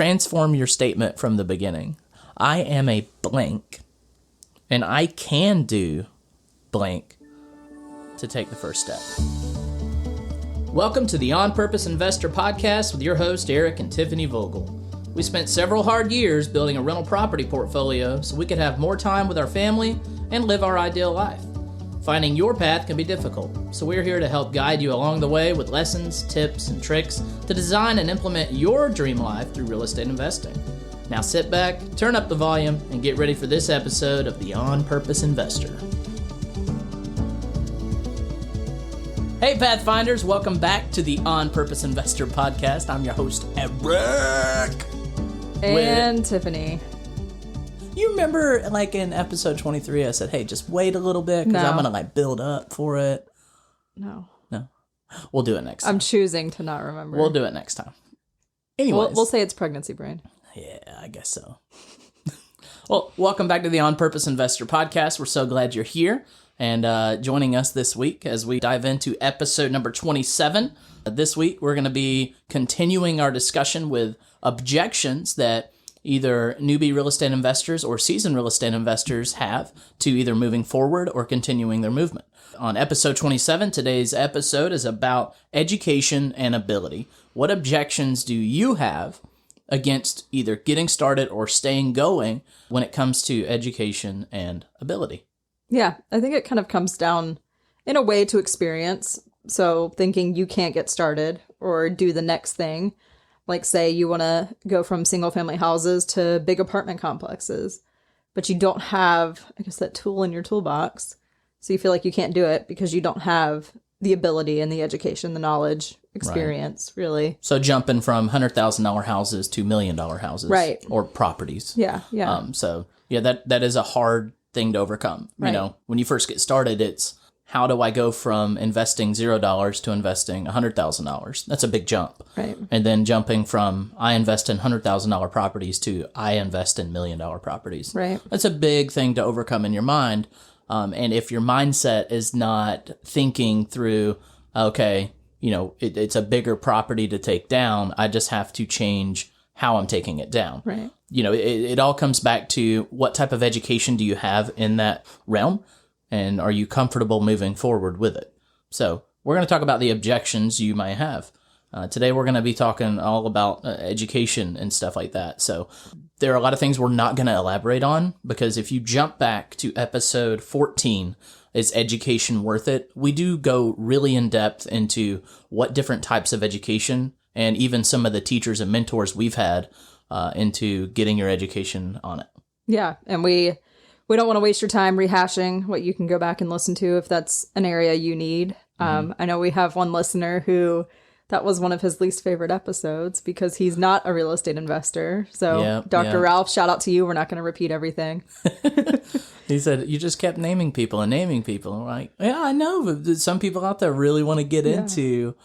transform your statement from the beginning. I am a blank, and I can do blank to take the first step. Welcome to the On Purpose Investor Podcast with your host, Eric and Tiffany Vogel. We spent several hard years building a rental property portfolio so we could have more time with our family and live our ideal life. Finding your path can be difficult, so we're here to help guide you along the way with lessons, tips, and tricks to design and implement your dream life through real estate investing. Now sit back, turn up the volume, and get ready for this episode of the On Purpose Investor. Hey Pathfinders, welcome back to the On Purpose Investor Podcast. I'm your host, Eric. And Tiffany. You remember, like, in episode 23, I said, hey, just wait a little bit, because I'm going to, build up for it. No. We'll do it next time. I'm choosing to not remember. We'll do it next time. Anyways. We'll say it's pregnancy brain. Yeah, I guess so. Well, welcome back to the On Purpose Investor Podcast. We're so glad you're here and joining us this week as we dive into episode number 27. This week, we're going to be continuing our discussion with objections that either newbie real estate investors or seasoned real estate investors have to either moving forward or continuing their movement. On episode 27, today's episode is about education and ability. What objections do you have against either getting started or staying going when it comes to education and ability? Yeah, I think it kind of comes down in a way to experience. So thinking you can't get started or do the next thing. Like, say you want to go from single-family houses to big apartment complexes, but you don't have, I guess, that tool in your toolbox. So you feel like you can't do it because you don't have the ability and the education, the knowledge, experience, really. So jumping from $100,000 houses to $1 million houses. Right. Or properties. Yeah. That is a hard thing to overcome. Right. You know, when you first get started, it's, how do I go from investing $0 to investing $100,000? That's a big jump. Right. And then jumping from I invest in $100,000 properties to I invest in $1 million properties. Right. That's a big thing to overcome in your mind. And if your mindset is not thinking through, okay, you know, it's a bigger property to take down, I just have to change how I'm taking it down. Right. You know, it all comes back to what type of education do you have in that realm? And are you comfortable moving forward with it? So we're going to talk about the objections you might have. Today, we're going to be talking all about education and stuff like that. So there are a lot of things we're not going to elaborate on, because if you jump back to episode 14, is education worth it? We do go really in depth into what different types of education and even some of the teachers and mentors we've had into getting your education on it. Yeah. And we don't want to waste your time rehashing what you can go back and listen to if that's an area you need. I know we have one listener who that was one of his least favorite episodes because he's not a real estate investor. So Dr. Ralph, shout out to you. We're not going to repeat everything. He said, you just kept naming people. And we're like, yeah, I know. But some people out there really want to get into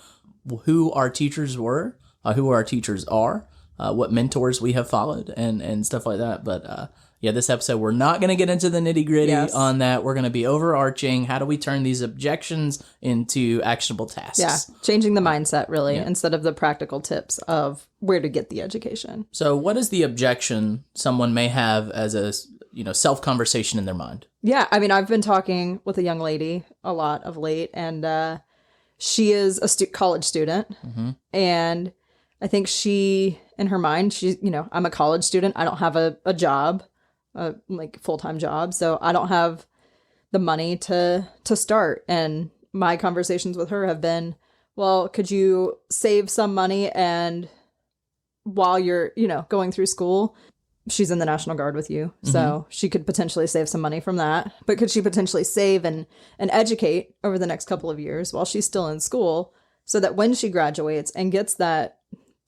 who our teachers were, who our teachers are, what mentors we have followed and stuff like that. But this episode, we're not going to get into the nitty-gritty on that. We're going to be overarching. How do we turn these objections into actionable tasks? Yeah, changing the mindset, really, instead of the practical tips of where to get the education. So what is the objection someone may have as a self-conversation in their mind? Yeah, I mean, I've been talking with a young lady a lot of late, and she is a college student, and I think she, in her mind, I'm a college student. I don't have a job. Full-time job. So I don't have the money to start. And my conversations with her have been, well, could you save some money? And while you're, going through school, she's in the National Guard with you. So she could potentially save some money from that. But could she potentially save and educate over the next couple of years while she's still in school so that when she graduates and gets that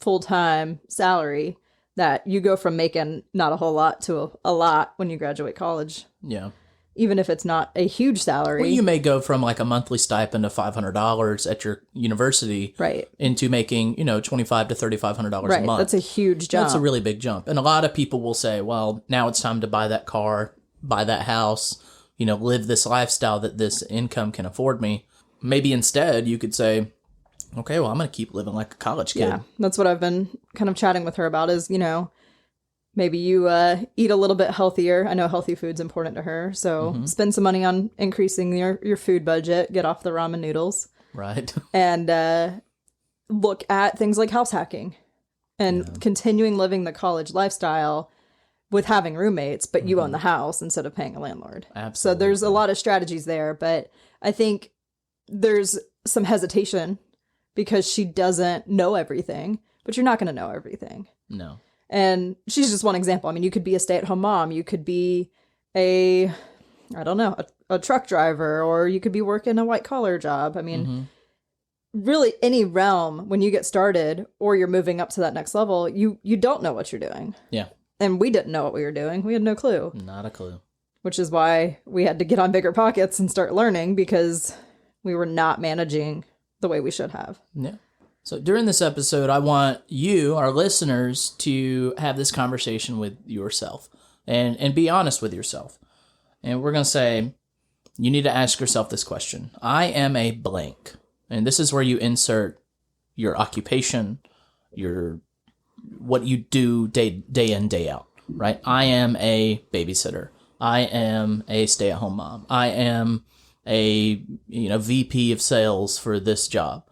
full-time salary, that you go from making not a whole lot to a lot when you graduate college. Yeah. Even if it's not a huge salary. Well, you may go from like a monthly stipend of $500 at your university into making, $2,500 to $3,500 a month. That's a huge jump. That's a really big jump. And a lot of people will say, well, now it's time to buy that car, buy that house, live this lifestyle that this income can afford me. Maybe instead you could say, Okay, well, I'm going to keep living like a college kid. Yeah, that's what I've been kind of chatting with her about is, maybe you eat a little bit healthier. I know healthy food's important to her. So spend some money on increasing your food budget, get off the ramen noodles. Right. And look at things like house hacking and continuing living the college lifestyle with having roommates, but you own the house instead of paying a landlord. Absolutely. So there's a lot of strategies there, but I think there's some hesitation because she doesn't know everything, but you're not going to know everything. No. And she's just one example. I mean, you could be a stay-at-home mom. You could be a truck driver, or you could be working a white-collar job. I mean, really any realm when you get started or you're moving up to that next level, you don't know what you're doing. Yeah. And we didn't know what we were doing. We had no clue. Not a clue. Which is why we had to get on bigger pockets and start learning because we were not managing the way we should have. Yeah. So during this episode, I want you, our listeners, to have this conversation with yourself and be honest with yourself. And we're going to say, you need to ask yourself this question. I am a blank. And this is where you insert your occupation, what you do day in, day out, right? I am a babysitter. I am a stay-at-home mom. I am a VP of sales for this job.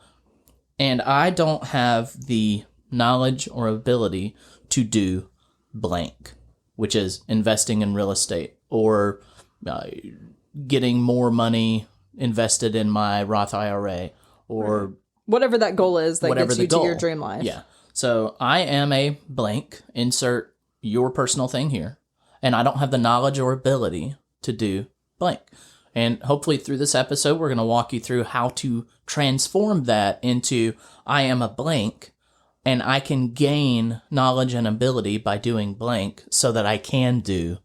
And I don't have the knowledge or ability to do blank, which is investing in real estate or getting more money invested in my Roth IRA or whatever that goal is that gets you to your dream life. Yeah. So I am a blank, insert your personal thing here, and I don't have the knowledge or ability to do blank. And hopefully through this episode, we're going to walk you through how to transform that into I am a blank, and I can gain knowledge and ability by doing blank so that I can do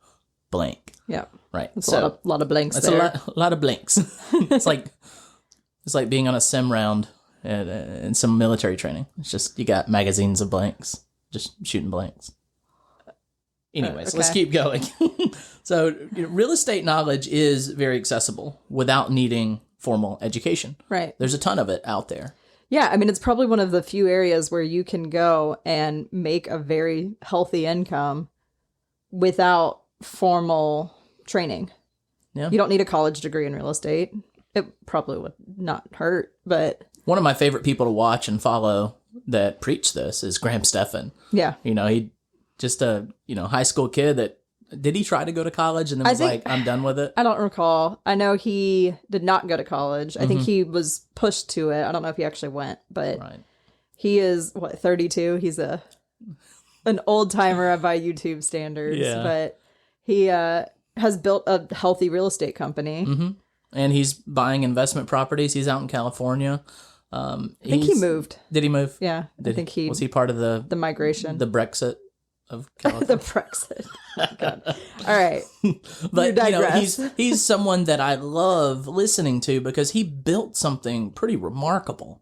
blank. Yeah. Right. That's a lot of blanks that's there. a lot of blanks. It's like being on a sim round in some military training. It's just you got magazines of blanks, just shooting blanks. Anyways, okay. Let's keep going. So real estate knowledge is very accessible without needing formal education. Right. There's a ton of it out there. Yeah, I mean, it's probably one of the few areas where you can go and make a very healthy income without formal training. Yeah. You don't need a college degree in real estate. It probably would not hurt, but... One of my favorite people to watch and follow that preach this is Graham Stephan. Yeah. He just a high school kid that... Did he try to go to college and then was like, I'm done with it? I don't recall. I know he did not go to college. I think he was pushed to it. I don't know if he actually went, but he is, 32? He's an old timer by YouTube standards, but he has built a healthy real estate company. Mm-hmm. And he's buying investment properties. He's out in California. I think he moved. Did he move? Yeah, I think was he part of the migration, the Brexit of California? The Brexit. Oh, God. All right, but he's someone that I love listening to because he built something pretty remarkable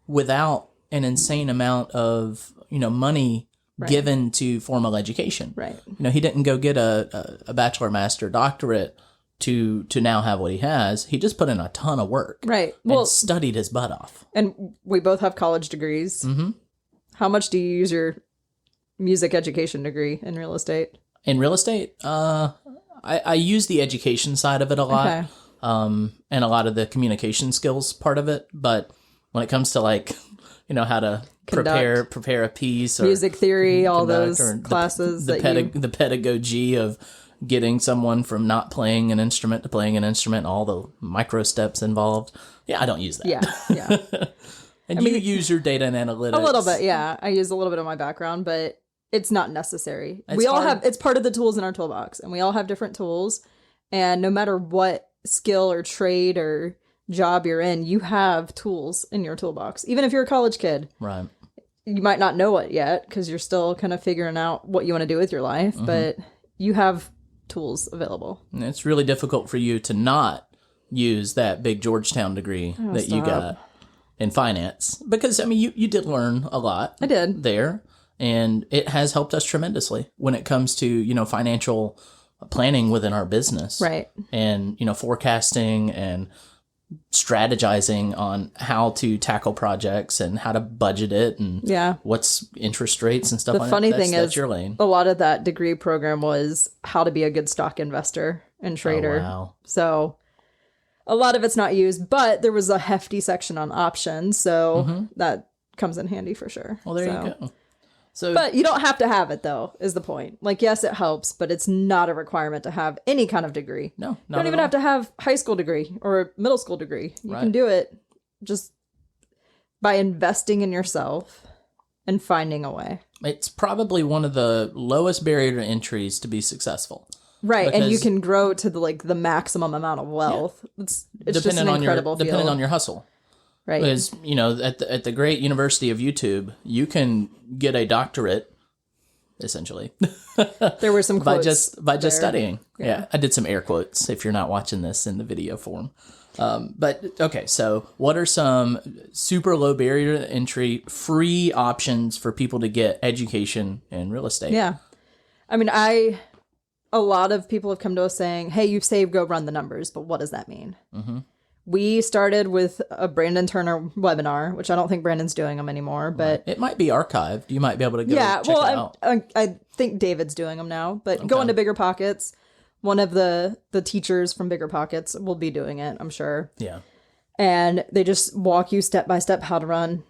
without an insane amount of money given to formal education. Right. He didn't go get a bachelor, master, doctorate to now have what he has. He just put in a ton of work. Right. And studied his butt off. And we both have college degrees. Mm-hmm. How much do you use your music education degree in real estate? In real estate, I use the education side of it a lot. Okay. And a lot of the communication skills part of it. But when it comes to how to prepare a piece or music theory, all those classes, the pedagogy of getting someone from not playing an instrument to playing an instrument, all the micro steps involved. Yeah, I don't use that. Yeah. And you use your data and analytics. A little bit, yeah. I use a little bit of my background, but it's not necessary. It's part of the tools in our toolbox, and we all have different tools. And no matter what skill or trade or job you're in, you have tools in your toolbox. Even if you're a college kid. Right. You might not know it yet because you're still kind of figuring out what you want to do with your life, but you have tools available. And it's really difficult for you to not use that big Georgetown degree you got in finance because you did learn a lot. I did there, and it has helped us tremendously when it comes to financial planning within our business, right? And forecasting and strategizing on how to tackle projects and how to budget it and what's interest rates and stuff. The funny thing that's is, your lane. A lot of that degree program was how to be a good stock investor and trader. Oh, wow. So a lot of it's not used, but there was a hefty section on options, so that comes in handy for sure. Well, there you go. So, but you don't have to have it, though, is the point. Like, yes, it helps, but it's not a requirement to have any kind of degree. No, not you don't even have to have high school degree or a middle school degree. You can do it just by investing in yourself and finding a way. It's probably one of the lowest barrier to entries to be successful. Right, and you can grow to the maximum amount of wealth. Yeah. It's just an incredible field. Depending on your hustle. Right. Because, at the great University of YouTube, you can get a doctorate, essentially. There were some quotes by just studying. Yeah, I did some air quotes if you're not watching this in the video form. But, okay, so what are some super low barrier to entry, free options for people to get education in real estate? Yeah. I mean, a lot of people have come to us saying, hey, you've saved, go run the numbers. But what does that mean? Mm-hmm. We started with a Brandon Turner webinar, which I don't think Brandon's doing them anymore, but it might be archived. You might be able to go check it out. I think David's doing them now, but go into Bigger Pockets. One of the teachers from Bigger Pockets will be doing it, I'm sure. Yeah. And they just walk you step by step how to run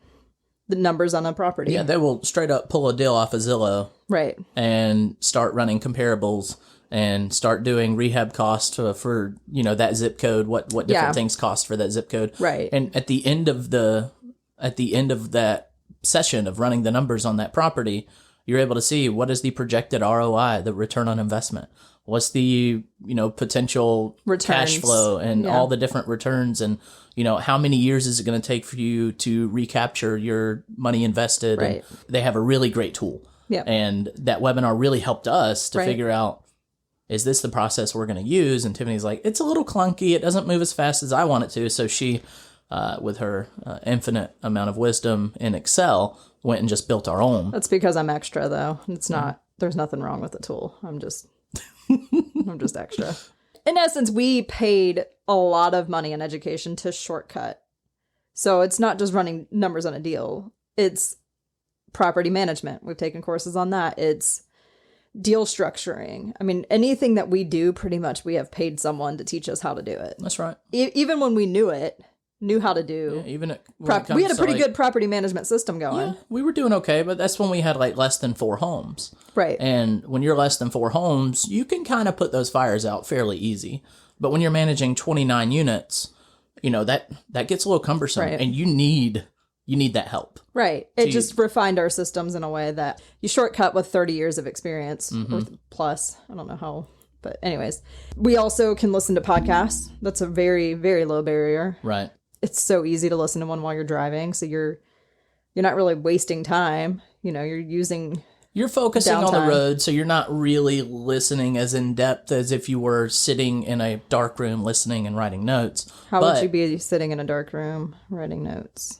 the numbers on a property. Yeah, they will straight up pull a deal off of Zillow. Right. And start running comparables and start doing rehab costs for that zip code, what different things cost for that zip code. Right. And at the end of that session of running the numbers on that property, you're able to see what is the projected ROI, the return on investment. What's the, potential returns, cash flow and all the different returns, and, how many years is it going to take for you to recapture your money invested? Right. And they have a really great tool. Yeah. And that webinar really helped us to figure out, is this the process we're going to use? And Tiffany's like, it's a little clunky. It doesn't move as fast as I want it to. So she, with her infinite amount of wisdom in Excel, went and just built our own. That's because I'm extra, though. It's not, there's nothing wrong with the tool. I'm just extra. In essence, we paid a lot of money in education to shortcut. So it's not just running numbers on a deal. It's property management. We've taken courses on that. It's deal structuring. I mean, anything that we do, pretty much we have paid someone to teach us how to do it. That's right. Even when we knew how to do. Yeah, even we had a pretty good property management system going. Yeah, we were doing okay, but that's when we had less than 4 homes. Right. And when you're less than 4 homes, you can kind of put those fires out fairly easy. But when you're managing 29 units, that gets a little cumbersome, and you need that help. Right. It just refined our systems in a way that you shortcut with 30 years of experience or plus. I don't know how, but anyways. We also can listen to podcasts. That's a very, very low barrier. Right. It's so easy to listen to one while you're driving. So you're not really wasting time. You're focusing on the road, so you're not really listening as in depth as if you were sitting in a dark room listening and writing notes. How would you be sitting in a dark room writing notes?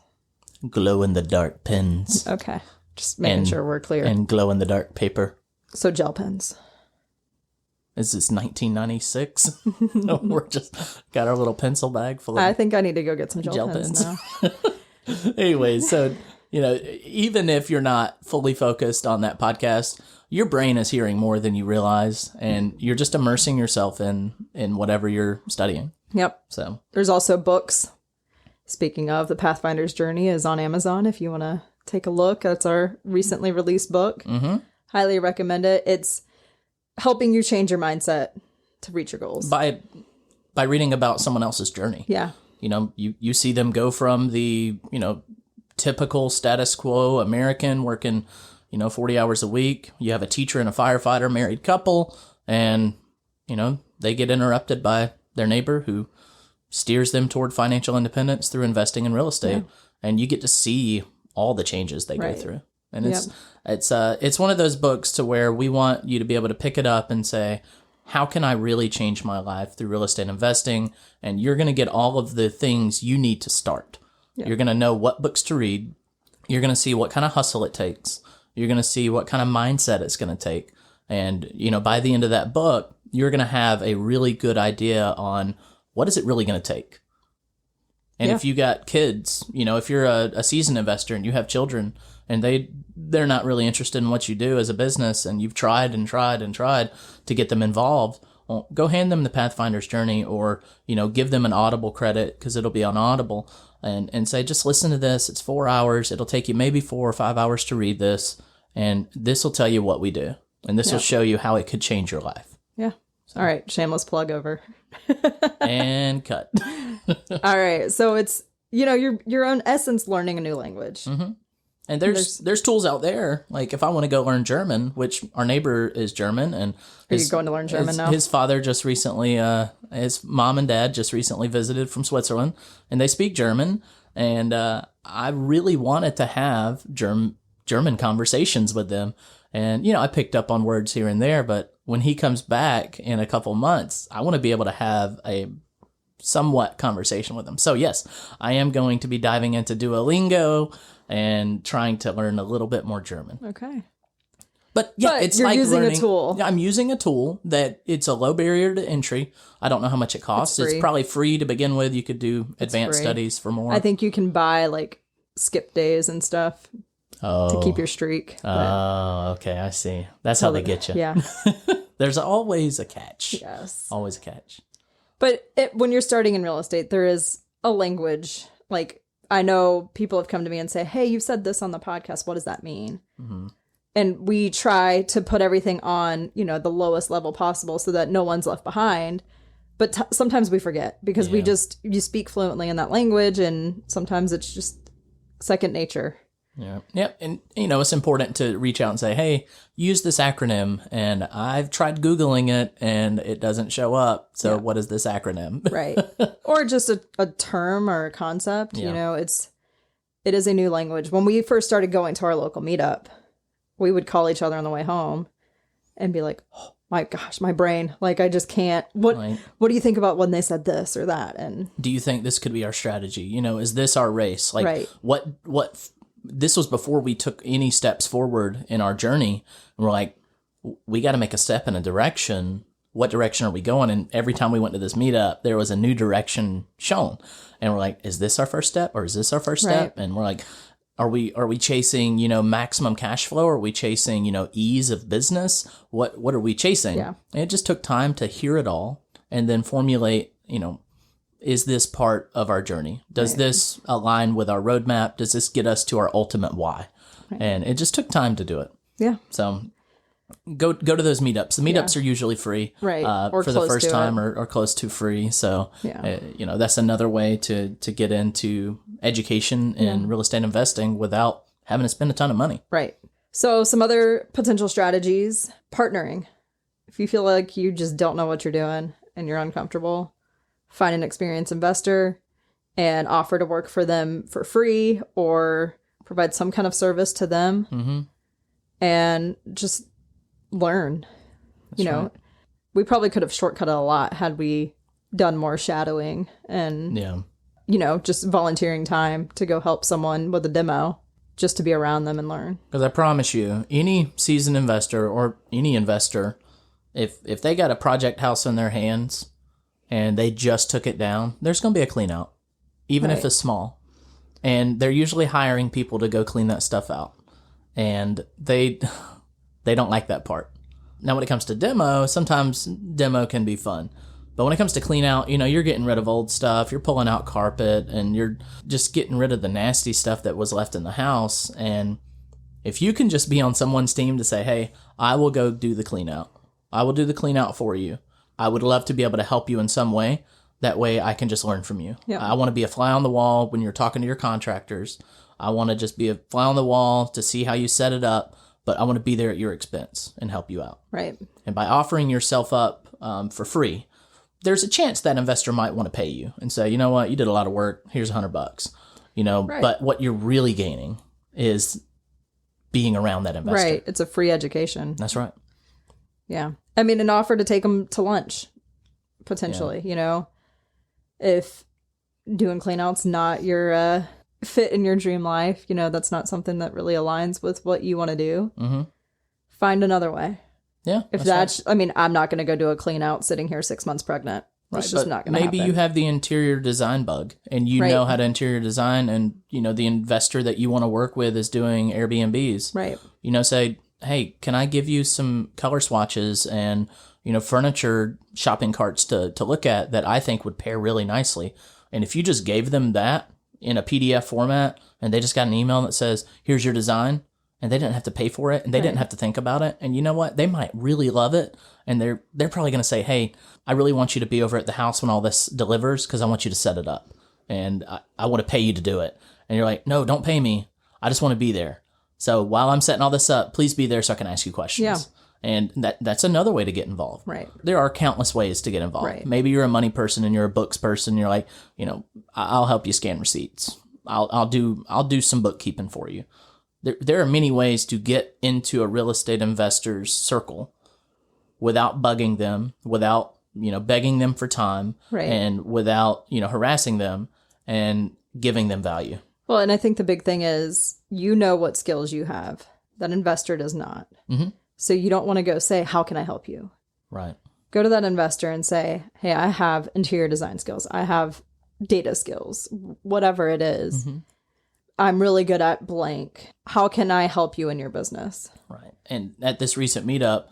Glow-in-the-dark pens. Okay. Just making sure we're clear. And glow-in-the-dark paper. So gel pens. Is this 1996? No, we're just got our little pencil bag full of... I think I need to go get some gel pens now. Anyway, so, even if you're not fully focused on that podcast, your brain is hearing more than you realize, and you're just immersing yourself in whatever you're studying. Yep. So there's also books. Speaking of, the Pathfinders Journey is on Amazon if you want to take a look. That's our recently released book. Mm-hmm. Highly recommend it. It's helping you change your mindset to reach your goals. By reading about someone else's journey. Yeah. You see them go from the, typical status quo American working, 40 hours a week. You have a teacher and a firefighter, married couple, and, they get interrupted by their neighbor who steers them toward financial independence through investing in real estate. Yeah. And you get to see all the changes they go through. And it's one of those books to where we want you to be able to pick it up and say, how can I really change my life through real estate investing? And you're going to get all of the things you need to start. Yeah. You're going to know what books to read. You're going to see what kind of hustle it takes. You're going to see what kind of mindset it's going to take. And, by the end of that book, you're going to have a really good idea on what is it really going to take And if you got kids, if you're a seasoned investor and you have children and they're not really interested in what you do as a business, and you've tried and tried and tried to get them involved, well, go hand them the Pathfinders journey, or, give them an Audible credit, because it'll be on Audible, and say, just listen to this. It's 4 hours. It'll take you maybe 4 or 5 hours to read this. And this will tell you what we do. And this will show you how it could change your life. Yeah. So. All right. Shameless plug over. And cut. All right. So it's, your own essence learning a new language. Mm-hmm. And there's tools out there. Like if I want to go learn German, which our neighbor is German, and are you going to learn German now? His father just recently, his mom and dad just recently visited from Switzerland, and they speak German. And I really wanted to have German conversations with them. And, I picked up on words here and there, but when he comes back in a couple months, I want to be able to have a somewhat conversation with him. So yes, I am going to be diving into Duolingo and trying to learn a little bit more German. Okay. But yeah, it's you're like using learning, a tool. I'm using a tool that it's a low barrier to entry. I don't know how much it costs. It's probably free to begin with. You could do advanced studies for more. I think you can buy like skip days and stuff to keep your streak. Oh, okay. I see. That's how they get you. Yeah. There's always a catch. Yes. Always a catch. But when you're starting in real estate, there is a language. Like, I know people have come to me and say, hey, you said this on the podcast. What does that mean? Mm-hmm. And we try to put everything on, the lowest level possible so that no one's left behind. But sometimes we forget because you speak fluently in that language, and sometimes it's just second nature. Yeah. Yep. And, it's important to reach out and say, hey, use this acronym. And I've tried Googling it and it doesn't show up. So what is this acronym? Right. Or just a term or a concept. Yeah. It is a new language. When we first started going to our local meetup, we would call each other on the way home and be like, oh my gosh, my brain, like I just can't. What do you think about when they said this or that? And do you think this could be our strategy? Is this our race? Like what this was before we took any steps forward in our journey. And we're like, we got to make a step in a direction. What direction are we going? And every time we went to this meetup, there was a new direction shown. And we're like, is this our first step, or is this our first step? And we're like, are we chasing, maximum cash flow? Or are we chasing, ease of business? What are we chasing? Yeah. And it just took time to hear it all and then formulate, is this part of our journey? Does this align with our roadmap? Does this get us to our ultimate why? Right. And it just took time to do it. Yeah. So go to those meetups. The meetups are usually free, right? Or for the first time, or close to free. So that's another way to get into education in real estate investing without having to spend a ton of money. Right. So some other potential strategies: partnering. If you feel like you just don't know what you're doing and you're uncomfortable, find an experienced investor and offer to work for them for free or provide some kind of service to them, and just learn. Right. We probably could have shortcutted a lot had we done more shadowing and just volunteering time to go help someone with a demo just to be around them and learn. Because I promise you, any seasoned investor or any investor, if they got a project house in their hands and they just took it down, there's going to be a clean out, even if it's small. And they're usually hiring people to go clean that stuff out. And they don't like that part. Now, when it comes to demo, sometimes demo can be fun. But when it comes to clean out, you're getting rid of old stuff, you're pulling out carpet, and you're just getting rid of the nasty stuff that was left in the house. And if you can just be on someone's team to say, hey, I will go do the clean out. I will do the clean out for you. I would love to be able to help you in some way. That way I can just learn from you. Yeah. I want to be a fly on the wall when you're talking to your contractors. I want to just be a fly on the wall to see how you set it up. But I want to be there at your expense and help you out. Right. And by offering yourself up for free, there's a chance that investor might want to pay you and say, you know what, you did a lot of work. Here's $100. But what you're really gaining is being around that investor. Right. It's a free education. That's right. Yeah. I mean, an offer to take them to lunch, potentially, if doing cleanouts not your fit in your dream life, that's not something that really aligns with what you want to do. Mm-hmm. Find another way. Yeah. If that's right. I mean, I'm not going to go do a clean out sitting here 6 months pregnant. It's just not going to happen. Maybe you have the interior design bug and you know how to interior design, and, the investor that you want to work with is doing Airbnbs. Right. Say, hey, can I give you some color swatches and, furniture shopping carts to look at that I think would pair really nicely. And if you just gave them that in a PDF format and they just got an email that says, here's your design, and they didn't have to pay for it, and they didn't have to think about it. And you know what? They might really love it. And they're probably going to say, hey, I really want you to be over at the house when all this delivers because I want you to set it up. And I want to pay you to do it. And you're like, no, don't pay me. I just want to be there. So while I'm setting all this up, please be there so I can ask you questions. Yeah. And that's another way to get involved. Right. There are countless ways to get involved. Right. Maybe you're a money person and you're a books person. You're like, I'll help you scan receipts. I'll do some bookkeeping for you. There are many ways to get into a real estate investor's circle without bugging them, without, begging them for time, and without, harassing them and giving them value. Well, and I think the big thing is, what skills you have. That investor does not. Mm-hmm. So you don't want to go say, how can I help you? Right. Go to that investor and say, hey, I have interior design skills. I have data skills, whatever it is. Mm-hmm. I'm really good at blank. How can I help you in your business? Right. And at this recent meetup,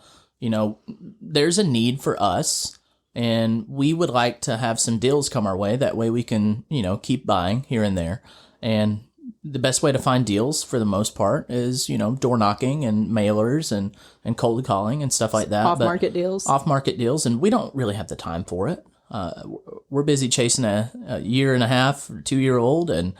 there's a need for us, and we would like to have some deals come our way. That way we can, keep buying here and there. And the best way to find deals for the most part is, door knocking and mailers and cold calling and stuff like that. Off-market deals. Off-market deals. And we don't really have the time for it. We're busy chasing a year and a half, 2-year-old, and,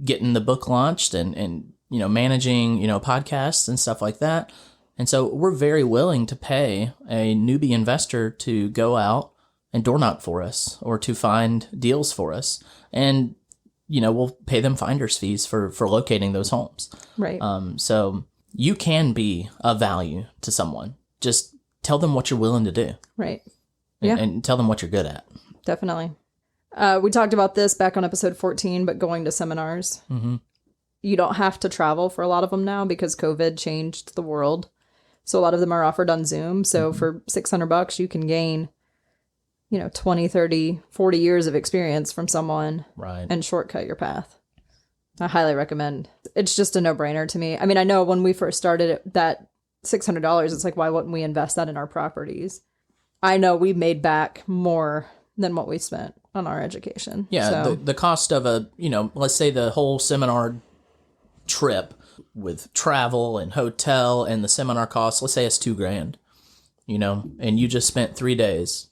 getting the book launched and managing, podcasts and stuff like that. And so we're very willing to pay a newbie investor to go out and door knock for us or to find deals for us. And, we'll pay them finder's fees for locating those homes. Right. So you can be of value to someone. Just tell them what you're willing to do. Right. And tell them what you're good at. Definitely. We talked about this back on episode 14, but going to seminars. Mm-hmm. You don't have to travel for a lot of them now because COVID changed the world. So a lot of them are offered on Zoom. So for $600, you can gain, 20, 30, 40 years of experience from someone and shortcut your path. I highly recommend. It's just a no-brainer to me. I mean, I know when we first started it, that $600, it's like, why wouldn't we invest that in our properties? I know we made back more than what we spent on our education. Yeah, so the cost of let's say the whole seminar trip with travel and hotel and the seminar costs, let's say it's $2,000, and you just spent 3 days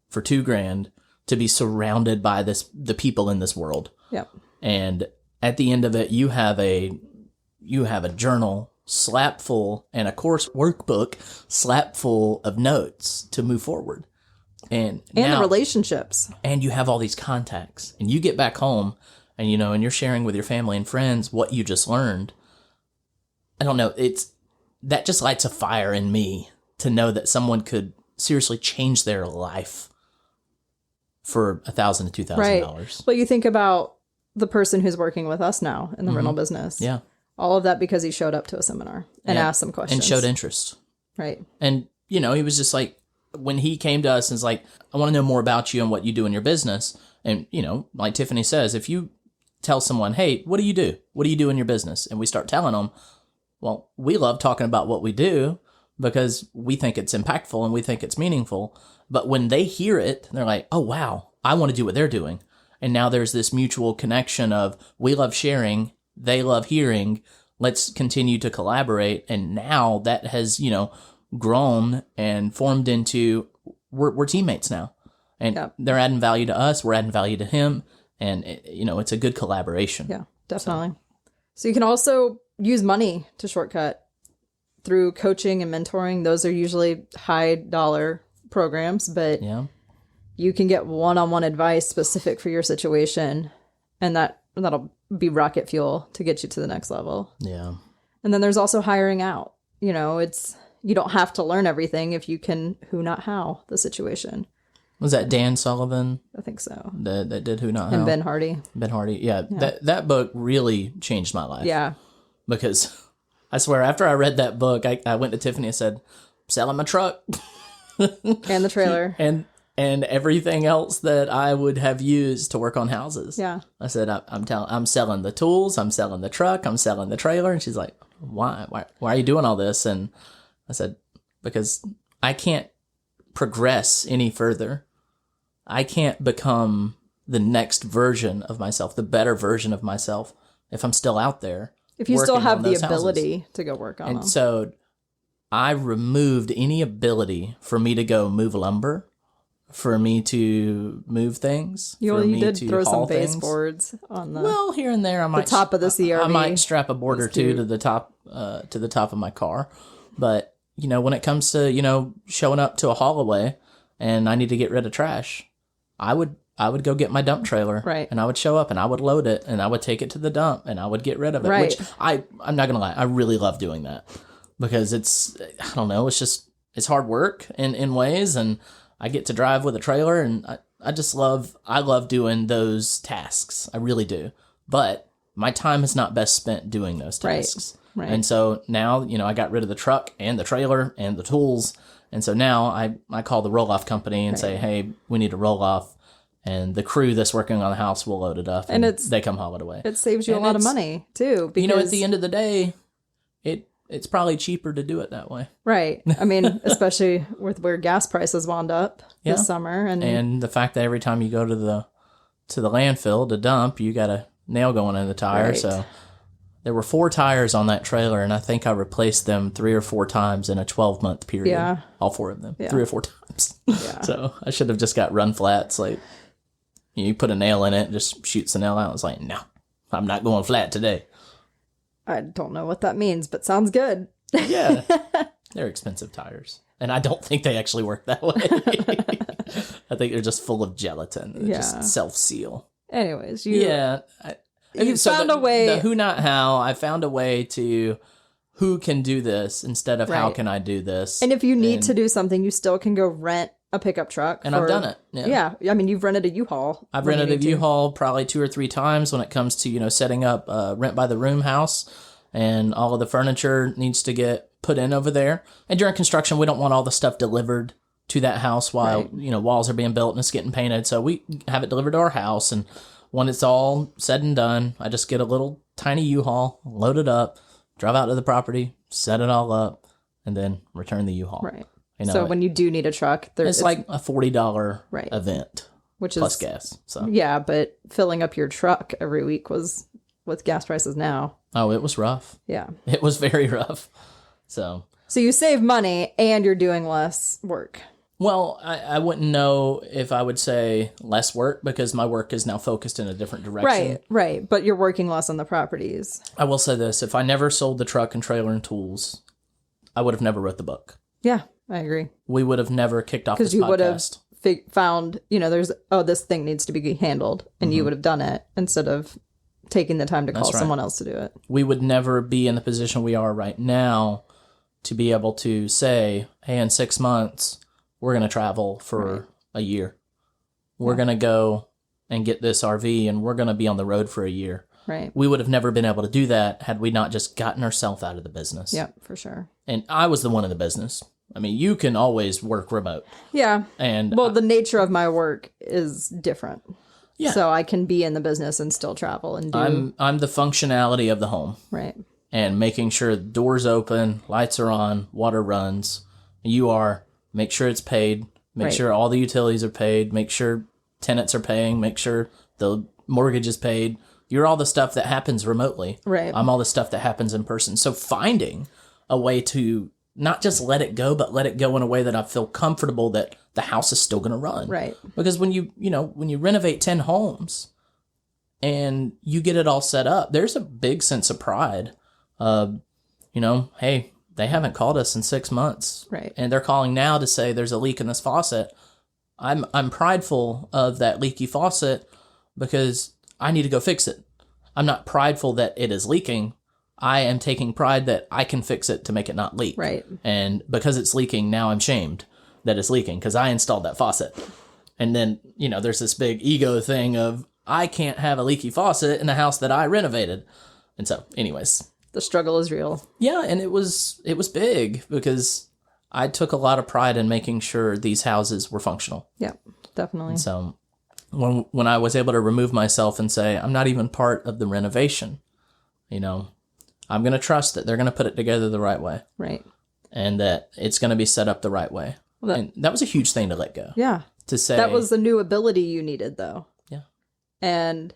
for $2,000 to be surrounded by the people in this world. Yep. And at the end of it, you have a journal slap full and a course workbook slap full of notes to move forward. And now, the relationships. And you have all these contacts. And you get back home and, and you're sharing with your family and friends what you just learned. I don't know. That just lights a fire in me to know that someone could seriously change their life for $1,000 to $2,000. Right. Well, you think about the person who's working with us now in the rental business. Yeah. All of that because he showed up to a seminar and asked some questions. And showed interest. Right. And, he was just like, when he came to us and was like, I want to know more about you and what you do in your business. And, like Tiffany says, if you tell someone, hey, what do you do? What do you do in your business? And we start telling them, well, we love talking about what we do because we think it's impactful and we think it's meaningful. But when they hear it, they're like, oh, wow, I want to do what they're doing. And now there's this mutual connection of we love sharing, they love hearing, let's continue to collaborate. And now that has, grown and formed into we're teammates now. And they're adding value to us, we're adding value to him. And, it's a good collaboration. Yeah, definitely. So you can also use money to shortcut through coaching and mentoring. Those are usually high dollar programs, but you can get one-on-one advice specific for your situation, and that'll be rocket fuel to get you to the next level. Yeah. And then there's also hiring out. You don't have to learn everything if you can who, not how the situation. Was that Dan Sullivan? I think so. That did Who Not How? And Ben Hardy. Ben Hardy, yeah. That book really changed my life. Yeah. Because I swear, after I read that book, I went to Tiffany and said, selling my truck. And the trailer. and everything else that I would have used to work on houses. Yeah. I said, I'm selling the tools, I'm selling the truck, I'm selling the trailer. And she's like, why are you doing all this? And I said, because I can't progress any further. I can't become the next version of myself, the better version of myself, if I'm still out there. If you still have the ability to go work on them. And so I removed any ability for me to go move lumber, for me to move things. You did throw some baseboards on the here and there. I might the top of the CRV. I might strap a board or two to the top of my car. But when it comes to showing up to a haul away, and I need to get rid of trash, I would go get my dump trailer, right? And I would show up and I would load it and I would take it to the dump and I would get rid of it. Right. Which I'm not gonna lie, I really love doing that because I don't know, it's hard work in ways, and I get to drive with a trailer, and I love doing those tasks. I really do. But my time is not best spent doing those tasks. Right. And so now, I got rid of the truck and the trailer and the tools. And so now I call the roll-off company and say, hey, we need a roll-off. And the crew that's working on the house will load it up, and they come haul it away. It saves you a lot of money, too. Because, at the end of the day, it's probably cheaper to do it that way. Right. I mean, especially with where gas prices wound up this summer. And the fact that every time you go to the landfill to dump, you got a nail going in the tire. Right. So there were 4 tires on that trailer, and I think I replaced them 3 or 4 times in a 12-month period. Yeah. All 4 of them. Yeah. 3 or 4 times. Yeah. So I should have just got run flats. Like, you put a nail in it, just shoots the nail out. It's like, no, I'm not going flat today. I don't know what that means, but sounds good. Yeah. They're expensive tires. And I don't think they actually work that way. I think they're just full of gelatin. They just self-seal. Anyways, you found a way. The who, not how. I found a way to who can do this instead of how can I do this. And if you need to do something, you still can go rent a pickup truck. And I've done it. Yeah. I mean, you've rented a U-Haul. I've rented a U-Haul probably 2 or 3 times when it comes to, setting up a rent by the room house, and all of the furniture needs to get put in over there. And during construction, we don't want all the stuff delivered to that house while, walls are being built and it's getting painted. So we have it delivered to our house. And when it's all said and done, I just get a little tiny U-Haul, load it up, drive out to the property, set it all up, and then return the U-Haul. Right. So when you do need a truck, it's like a $40 event, which plus is gas. So yeah, but filling up your truck every week was, with gas prices now. Oh, it was rough. Yeah, it was very rough. So you save money and you're doing less work. Well, I wouldn't know if I would say less work, because my work is now focused in a different direction. Right. But you're working less on the properties. I will say this: if I never sold the truck and trailer and tools, I would have never wrote the book. Yeah. I agree. We would have never kicked off this podcast. Because you would have found, this thing needs to be handled, and you would have done it instead of taking the time to call someone else to do it. We would never be in the position we are right now to be able to say, hey, in 6 months, we're going to travel for a year. We're going to go and get this RV, and we're going to be on the road for a year. Right. We would have never been able to do that had we not just gotten ourselves out of the business. Yeah, for sure. And I was the one in the business. I mean, you can always work remote. Yeah. And the nature of my work is different. Yeah. So I can be in the business and still travel and do. I'm the functionality of the home. Right. And making sure doors open, lights are on, water runs. Make sure it's paid. Make sure all the utilities are paid. Make sure tenants are paying. Make sure the mortgage is paid. You're all the stuff that happens remotely. Right. I'm all the stuff that happens in person. So finding a way to not just let it go, but let it go in a way that I feel comfortable that the house is still going to run. Right. Because when you renovate 10 homes and you get it all set up, there's a big sense of pride. Hey, they haven't called us in 6 months. Right. And they're calling now to say there's a leak in this faucet. I'm prideful of that leaky faucet because I need to go fix it. I'm not prideful that it is leaking. I am taking pride that I can fix it to make it not leak. Right. And because it's leaking, now I'm shamed that it's leaking because I installed that faucet. And then, there's this big ego thing of I can't have a leaky faucet in the house that I renovated. And so, anyways. The struggle is real. Yeah, and it was big because I took a lot of pride in making sure these houses were functional. Yeah, definitely. And so when I was able to remove myself and say, I'm not even part of the renovation, I'm going to trust that they're going to put it together the right way. Right. And that it's going to be set up the right way. Well, and that was a huge thing to let go. Yeah. To say. That was the new ability you needed, though. Yeah. And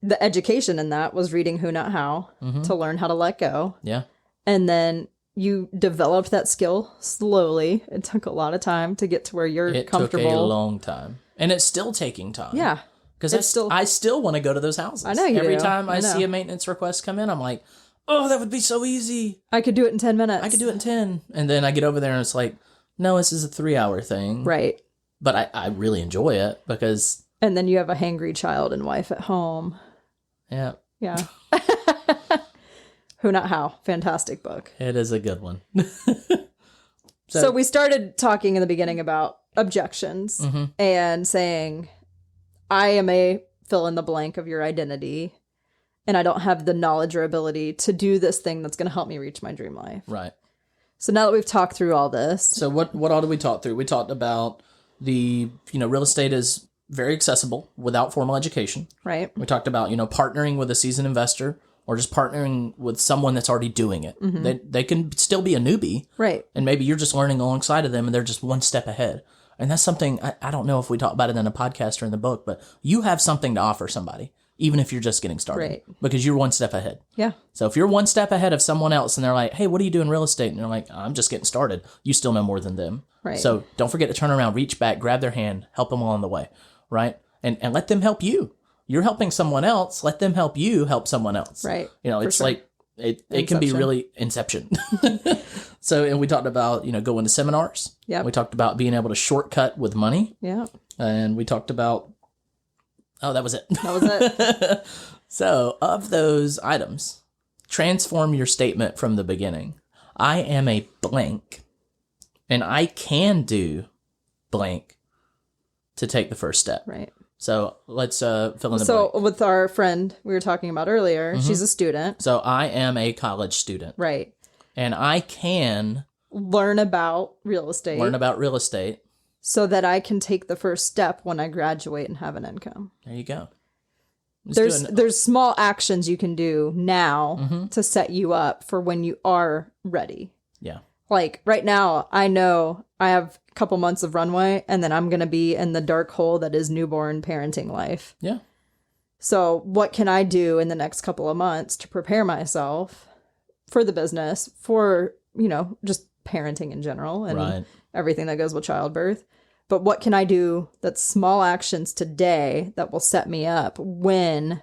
the education in that was reading Who Not How to learn how to let go. Yeah. And then you developed that skill slowly. It took a lot of time to get to where you're comfortable. It took a long time. And it's still taking time. Yeah. Because I still want to go to those houses. I know you Every do. time I see a maintenance request come in, I'm like, oh, that would be so easy. I could do it in 10 minutes. I could do it in 10. And then I get over there and it's like, no, this is a 3-hour thing. Right. But I really enjoy it because... And then you have a hangry child and wife at home. Yeah. Yeah. Who Not How. Fantastic book. It is a good one. So we started talking in the beginning about objections and saying, I am a fill in the blank of your identity, and I don't have the knowledge or ability to do this thing that's going to help me reach my dream life. Right. So now that we've talked through all this. So what all did we talk through? We talked about real estate is very accessible without formal education. Right. We talked about, partnering with a seasoned investor or just partnering with someone that's already doing it. They can still be a newbie. Right. And maybe you're just learning alongside of them and they're just one step ahead. And that's something, I don't know if we talk about it in a podcast or in the book, but you have something to offer somebody, even if you're just getting started. Right. Because you're one step ahead. Yeah. So if you're one step ahead of someone else and they're like, hey, what do you do in real estate? And you're like, I'm just getting started. You still know more than them. Right. So don't forget to turn around, reach back, grab their hand, help them along the way. Right. And let them help you. You're helping someone else. Let them help you help someone else. Right. It's sure. Like, it can be really Inception. So, and we talked about, going to seminars. Yeah. We talked about being able to shortcut with money. Yeah. And we talked about, that was it. That was it. So, of those items, transform your statement from the beginning. I am a blank, and I can do blank to take the first step. Right. So let's fill in the blank. So with our friend we were talking about earlier, she's a student. So I am a college student. Right. And I can learn about real estate. So that I can take the first step when I graduate and have an income. There you go. There's small actions you can do now to set you up for when you are ready. Yeah. Like right now, I know I have a couple months of runway and then I'm going to be in the dark hole that is newborn parenting life. Yeah. So what can I do in the next couple of months to prepare myself for the business, for, just parenting in general and everything that goes with childbirth? But what can I do that's small actions today that will set me up when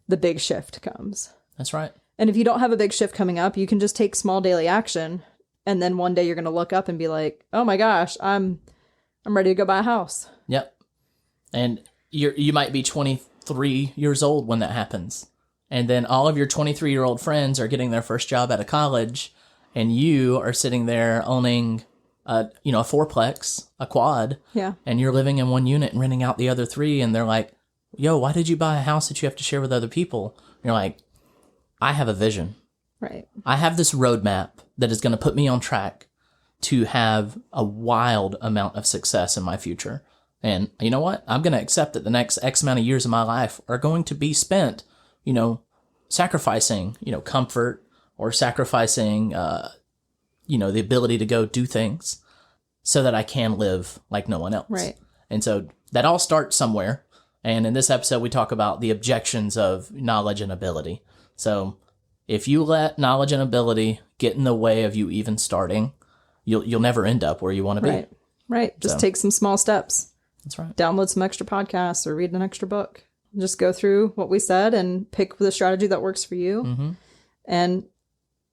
the big shift comes? That's right. And if you don't have a big shift coming up, you can just take small daily action. And then one day you're going to look up and be like, oh my gosh, I'm ready to go buy a house. Yep. And you might be 23 years old when that happens. And then all of your 23-year-old friends are getting their first job out of college. And you are sitting there owning a fourplex, a quad. Yeah. And you're living in one unit and renting out the other 3. And they're like, yo, why did you buy a house that you have to share with other people? And you're like, I have a vision. Right. I have this roadmap that is going to put me on track to have a wild amount of success in my future. And you know what? I'm going to accept that the next X amount of years of my life are going to be spent, sacrificing, comfort or sacrificing, the ability to go do things so that I can live like no one else. Right. And so that all starts somewhere. And in this episode, we talk about the objections of knowledge and ability. So if you let knowledge and ability get in the way of you even starting, you'll never end up where you want to be. Right. Just take some small steps. That's right. Download some extra podcasts or read an extra book. Just go through what we said and pick the strategy that works for you and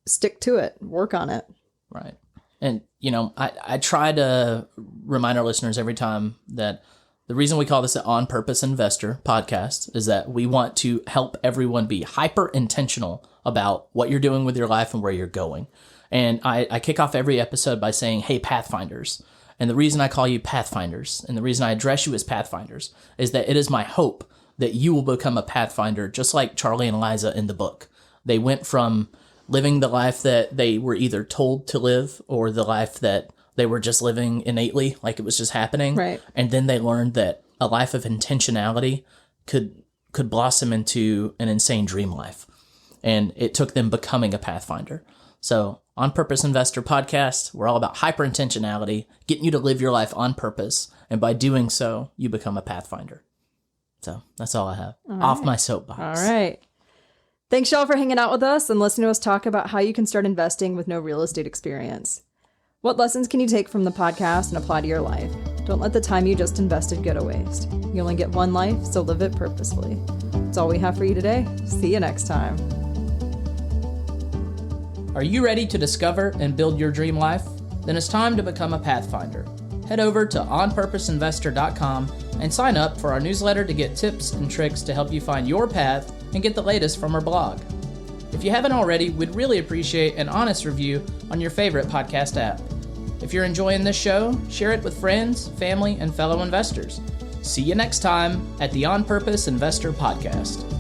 stick to it. Work on it. Right. And, I try to remind our listeners every time that the reason we call this an On Purpose Investor podcast is that we want to help everyone be hyper intentional about what you're doing with your life and where you're going. And I kick off every episode by saying, hey, Pathfinders. And the reason I call you Pathfinders and the reason I address you as Pathfinders is that it is my hope that you will become a Pathfinder just like Charlie and Eliza in the book. They went from living the life that they were either told to live or the life that they were just living innately, like it was just happening. Right. And then they learned that a life of intentionality could blossom into an insane dream life. And it took them becoming a Pathfinder. So On Purpose Investor Podcast, we're all about hyper-intentionality, getting you to live your life on purpose. And by doing so, you become a Pathfinder. So that's all I have. Off my soapbox. All right. Thanks, y'all, for hanging out with us and listening to us talk about how you can start investing with no real estate experience. What lessons can you take from the podcast and apply to your life? Don't let the time you just invested go to waste. You only get one life, so live it purposefully. That's all we have for you today. See you next time. Are you ready to discover and build your dream life? Then it's time to become a Pathfinder. Head over to onpurposeinvestor.com and sign up for our newsletter to get tips and tricks to help you find your path and get the latest from our blog. If you haven't already, we'd really appreciate an honest review on your favorite podcast app. If you're enjoying this show, share it with friends, family, and fellow investors. See you next time at the On Purpose Investor Podcast.